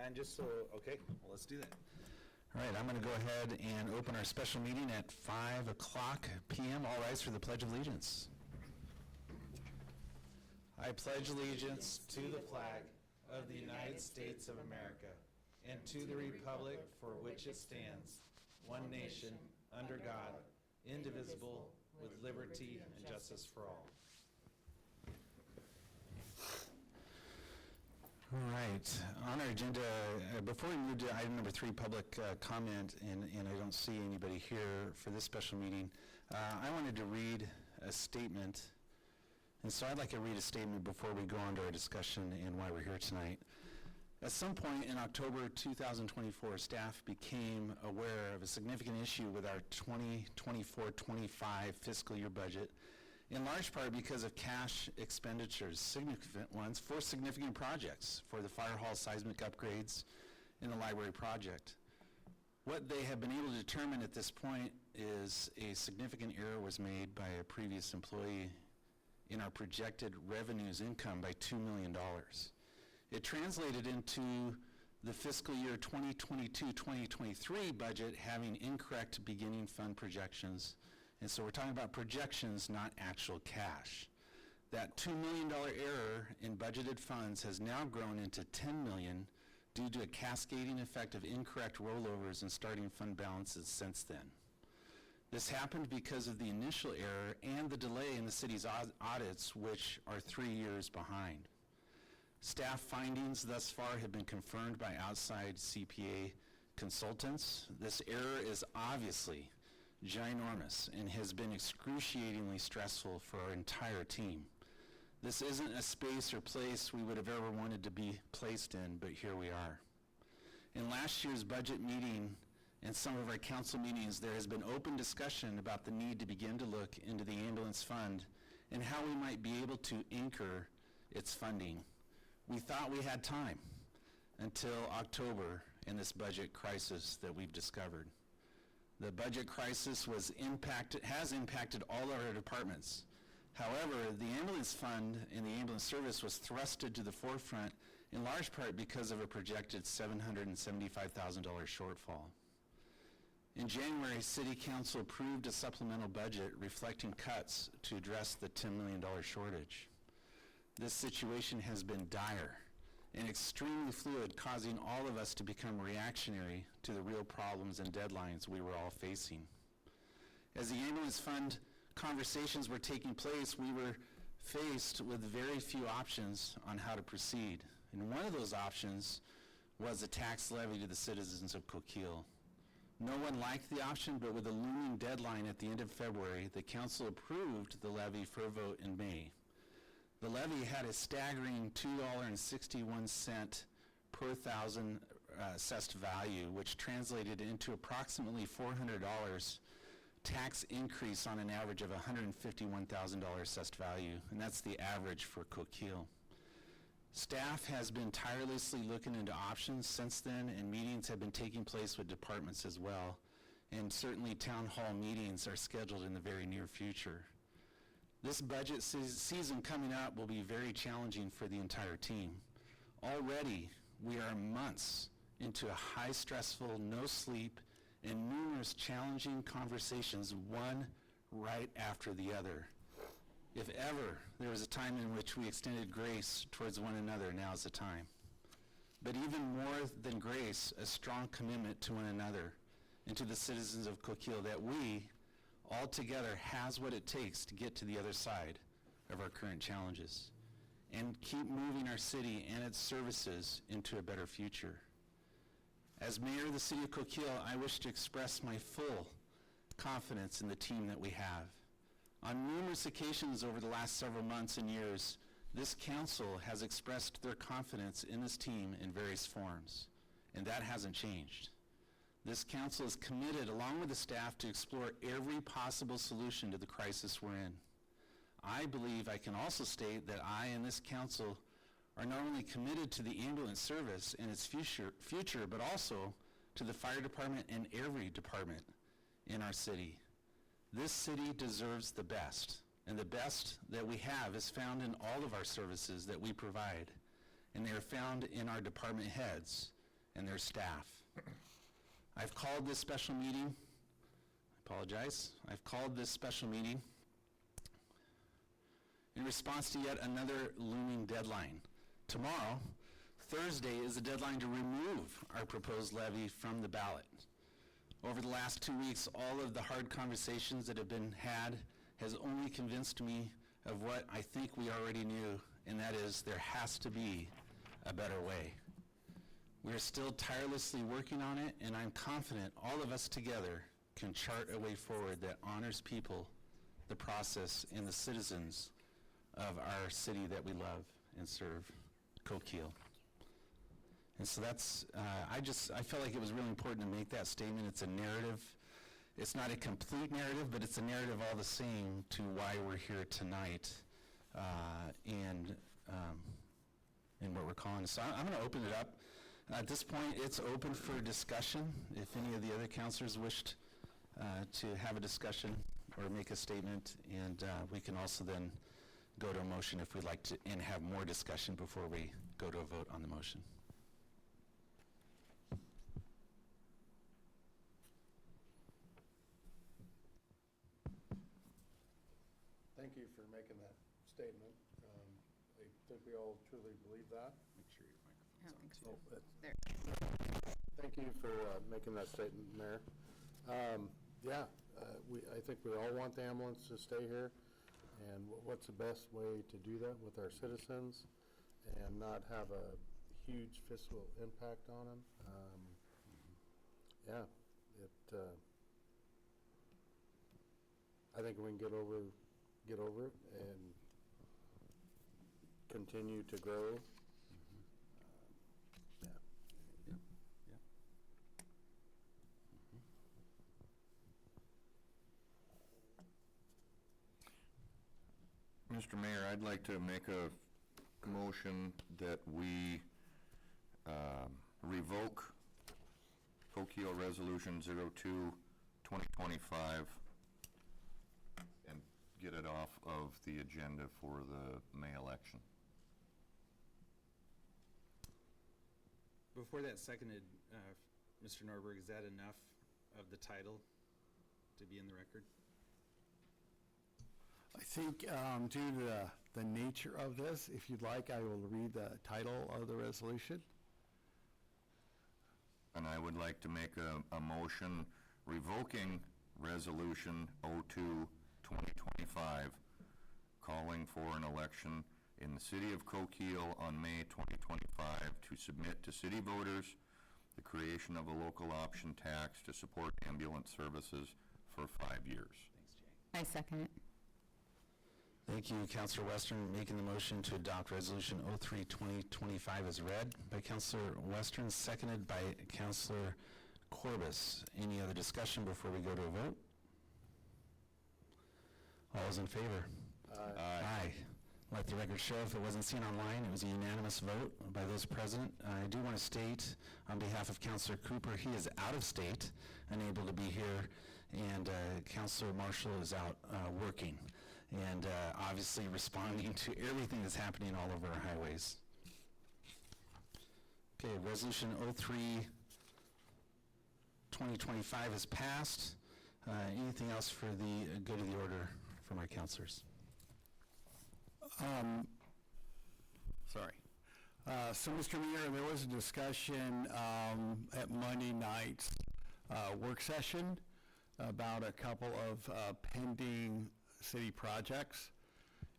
And just so, okay, well, let's do that. All right, I'm going to go ahead and open our special meeting at 5 o'clock p.m. All rise for the Pledge of Allegiance. I pledge allegiance to the flag of the United States of America and to the republic for which it stands, one nation, under God, indivisible, with liberty and justice for all. All right, on our agenda, before we move to item number 3, public comment, and I don't see anybody here for this special meeting, I wanted to read a statement, and so I'd like to read a statement before we go on to our discussion and why we're here tonight. At some point in October 2024, staff became aware of a significant issue with our 2024-25 fiscal year budget, in large part because of cash expenditures, significant ones, for significant projects, for the fire hall seismic upgrades and the library project. What they have been able to determine at this point is a significant error was made by a previous employee in our projected revenues income by $2 million. It translated into the fiscal year 2022-2023 budget having incorrect beginning fund projections. And so we're talking about projections, not actual cash. That $2 million error in budgeted funds has now grown into $10 million due to a cascading effect of incorrect rollovers and starting fund balances since then. This happened because of the initial error and the delay in the city's audits, which are 3 years behind. Staff findings thus far have been confirmed by outside CPA consultants. This error is obviously ginormous and has been excruciatingly stressful for our entire team. This isn't a space or place we would have ever wanted to be placed in, but here we are. In last year's budget meeting and some of our council meetings, there has been open discussion about the need to begin to look into the ambulance fund and how we might be able to anchor its funding. We thought we had time until October and this budget crisis that we've discovered. The budget crisis has impacted all of our departments. However, the ambulance fund and the ambulance service was thrusted to the forefront in large part because of a projected $775,000 shortfall. In January, City Council approved a supplemental budget reflecting cuts to address the $10 million shortage. This situation has been dire and extremely fluid, causing all of us to become reactionary to the real problems and deadlines we were all facing. As the ambulance fund conversations were taking place, we were faced with very few options on how to proceed. And one of those options was a tax levy to the citizens of Coquille. No one liked the option, but with a looming deadline at the end of February, the council approved the levy for a vote in May. The levy had a staggering $2.61 per thousand assessed value, which translated into approximately $400 tax increase on an average of $151,000 assessed value, and that's the average for Coquille. Staff has been tirelessly looking into options since then, and meetings have been taking place with departments as well, and certainly town hall meetings are scheduled in the very near future. This budget season coming up will be very challenging for the entire team. Already, we are months into a high stressful, no sleep, and numerous challenging conversations, one right after the other. If ever there was a time in which we extended grace towards one another, now's the time. But even more than grace, a strong commitment to one another and to the citizens of Coquille that we, all together, has what it takes to get to the other side of our current challenges and keep moving our city and its services into a better future. As mayor of the city of Coquille, I wish to express my full confidence in the team that we have. On numerous occasions over the last several months and years, this council has expressed their confidence in this team in various forms, and that hasn't changed. This council is committed, along with the staff, to explore every possible solution to the crisis we're in. I believe I can also state that I and this council are not only committed to the ambulance service and its future, but also to the fire department and every department in our city. This city deserves the best, and the best that we have is found in all of our services that we provide, and they are found in our department heads, and their staff. I've called this special meeting, I've called this special meeting in response to yet another looming deadline. Tomorrow, Thursday, is the deadline to remove our proposed levy from the ballot. Over the last 2 weeks, all of the hard conversations that have been had has only convinced me of what I think we already knew, and that is there has to be a better way. We're still tirelessly working on it, and I'm confident all of us together can chart a way forward that honors people, the process, and the citizens of our city that we love and serve, Coquille. And so that's, I felt like it was really important to make that statement. It's a narrative. It's not a complete narrative, but it's a narrative all the same to why we're here tonight and what we're calling. So I'm going to open it up. At this point, it's open for discussion. If any of the other councilors wished to have a discussion or make a statement, and we can also then go to a motion if we'd like to, and have more discussion before we go to a vote on the motion. Thank you for making that statement. I think we all truly believe that. Make sure your I microphone's don't on think too. so. There. Thank you for making that statement, Mayor. I think we all want the ambulance to stay here, and what's the best way to do that with our citizens and not have a huge fiscal impact on them? I think we can get over it and continue to grow. Mr. Mayor, I'd like to make a motion that we revoke Coquille Resolution 02-2025 and get it off of the agenda for the May election. Before that seconded, Mr. Norberg, is that enough of the title to be in the record? I think due to the nature of this, if you'd like, I will read the title of the resolution. And I would like to make a motion revoking Resolution 02-2025, calling for an election in the city of Coquille on May 2025 to submit to city voters the creation of a local option tax to support ambulance services for 5 years. Thanks, Jay. I second it. Thank you, Councilor Western, making the motion to adopt Resolution 03-2025 as read by Councilor Western, seconded by Councilor Corbis. Any other discussion before we go to a vote? All those in favor? Aye. Let the record show, if it wasn't seen online, it was a unanimous vote by those present. I do want to state on behalf of Councilor Cooper, he is out of state, unable to be here, and Councilor Marshall is out working, and obviously responding to everything that's happening all over our highways. Okay, Resolution 03-2025 is passed. Anything else for the good of the order from our councilors? So, Mr. Mayor, there was a discussion at Monday night's work session about a couple of pending city projects,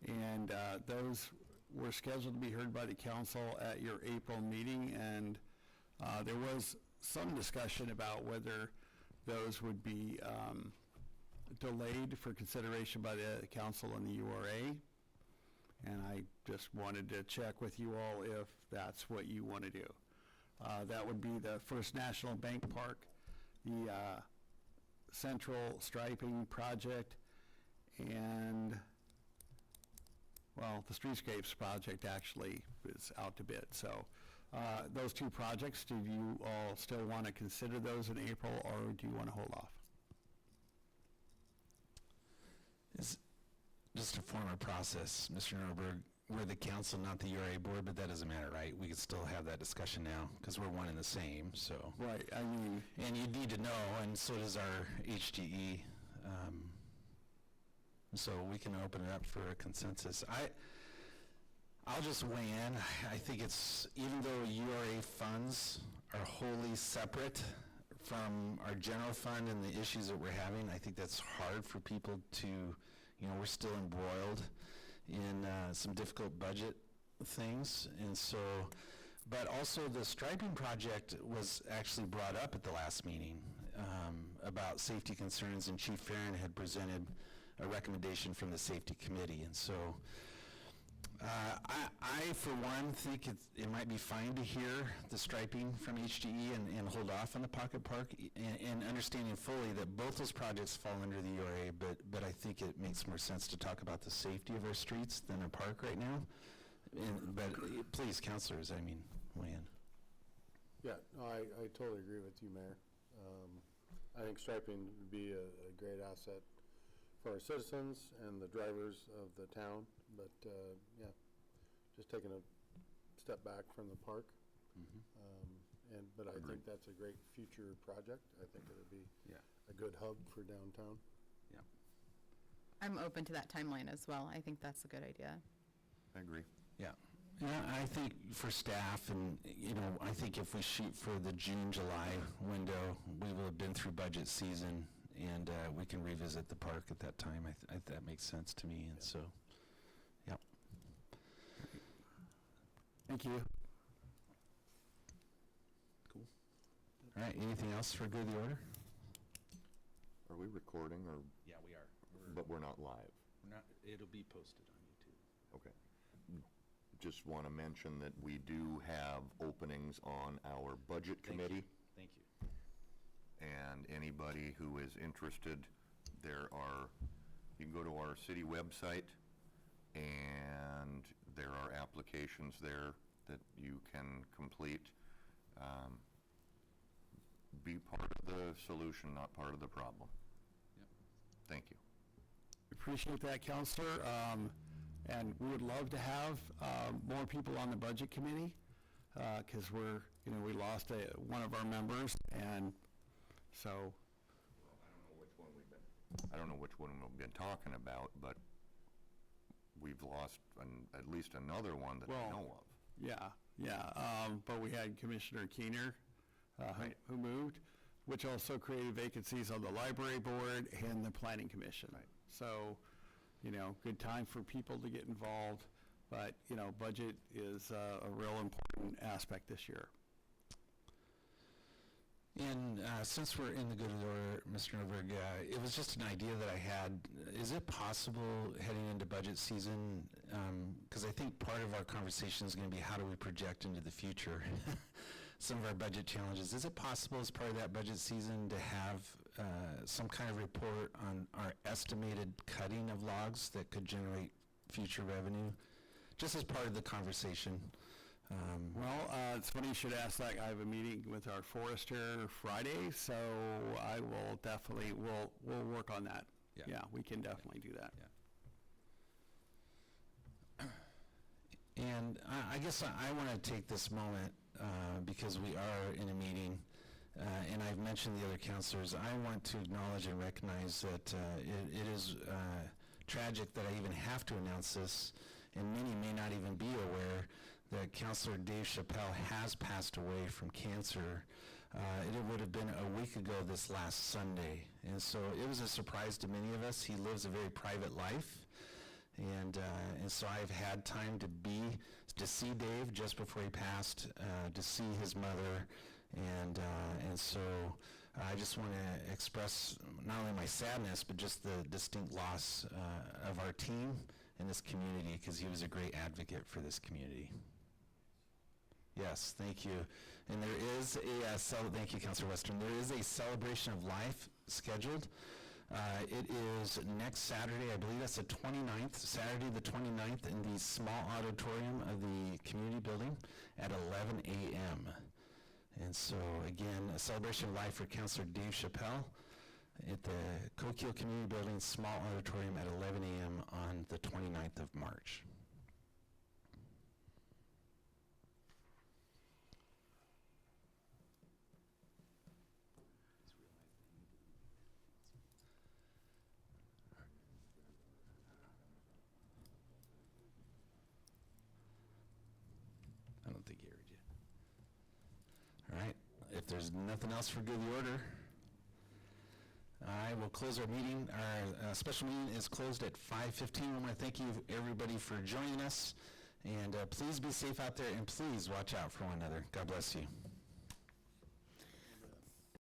and those were scheduled to be heard by the council at your April meeting, and there was some discussion about whether those would be delayed for consideration by the council and the URA. And I just wanted to check with you all if that's what you want to do. That would be the First National Bank Park, the Central Striping Project, and, well, the Streetscapes Project actually is out to bid. So those two projects, do you all still want to consider those in April, or do you want to hold off? Just a form of process, Mr. Norberg. we're the council, not the URA board, but that doesn't matter, right? We could still have that discussion now, because we're one and the same, so. Right, I mean, And you need to know, and so does our HGE. So we can open it up for a consensus. I'll just weigh in. I think it's, even though URA funds are wholly separate from our general fund and the issues that we're having, I think that's hard for people to, we're still embroiled in some difficult budget things. And so, but also the striping project was actually brought up at the last meeting about safety concerns, and Chief Farron had presented a recommendation from the safety committee. And so I, for one, think it might be fine to hear the striping from HGE and hold off on the pocket park, and understanding fully that both those projects fall under the URA, but I think it makes more sense to talk about the safety of our streets than our park right now. But please, councilors, weigh in. Yeah, no, I totally agree with you, Mayor. I think striping would be a great asset for our citizens and the drivers of the town, but, yeah, just taking a step back from the park. But I think that's a great future project. I think it would be a good hub for downtown. Yeah. I'm open to that timeline as well. I think that's a good idea. I agree. Yeah. Yeah, I think for staff, and, I think if we shoot for the June, July window, we will have been through budget season, and we can revisit the park at that time. That makes sense to me, and so, yeah. thank you. Cool. All right, anything else for good of the order? Are we recording, or, Yeah, we are. but we're not live? We're not, it'll be posted on YouTube. Okay. Just want to mention that we do have openings on our budget Thank you. committee. Thank you. And anybody who is interested, you can go to our city website, and there are applications there that you can complete. Be part of the solution, not part of the problem. Yep. Thank you. Appreciate that, Counselor. And we would love to have more people on the budget committee, because we lost one of our members, and so. I don't know which one we've been talking about, but we've lost at least another one that I know of. Yeah. But we had Commissioner Keener, Right. who moved, which also created vacancies on the library board and the planning commission. Right. So, good time for people to get involved, but, budget is a real important aspect this year. And since we're in the good of the order, Mr. Norberg, it was just an idea that I had. Is it possible heading into budget season, because I think part of our conversation is going to be how do we project into the future some of our budget challenges. Is it possible as part of that budget season to have some kind of report on our estimated cutting of logs that could generate future revenue, just as part of the conversation? It's funny you should ask that. I have a meeting with our forester Friday, so I will definitely, we'll work on that. Yeah. Yeah, we can definitely do that. Yeah. And I guess I want to take this moment, because we are in a meeting, and I've mentioned the other counselors, I want to acknowledge and recognize that it is tragic that I even have to announce this, and many may not even be aware that Councilor Dave Chappelle has passed away from cancer. It would have been a week ago this last Sunday, and so it was a surprise to many of us. He lives a very private life, and so I've had time to see Dave just before he passed, to see his mother, and so I just want to express not only my sadness, but just the distinct loss of our team and this community, because he was a great advocate for this community. Yes, thank you. And there is thank you, Councilor Western. There is a celebration of life scheduled. It is next Saturday, I believe that's the 29th, Saturday the 29th, in the small auditorium of the community building at 11 a.m. And so, again, a celebration of life for Councilor Dave Chappelle at the Coquille Community Building, small auditorium at 11 a.m. on the 29th of March. if there's nothing else for good of the order, I will close our meeting. Our special meeting is closed at 5:15. I want to thank you, everybody, for joining us. And please be safe out there, and please watch out for one another. God bless you.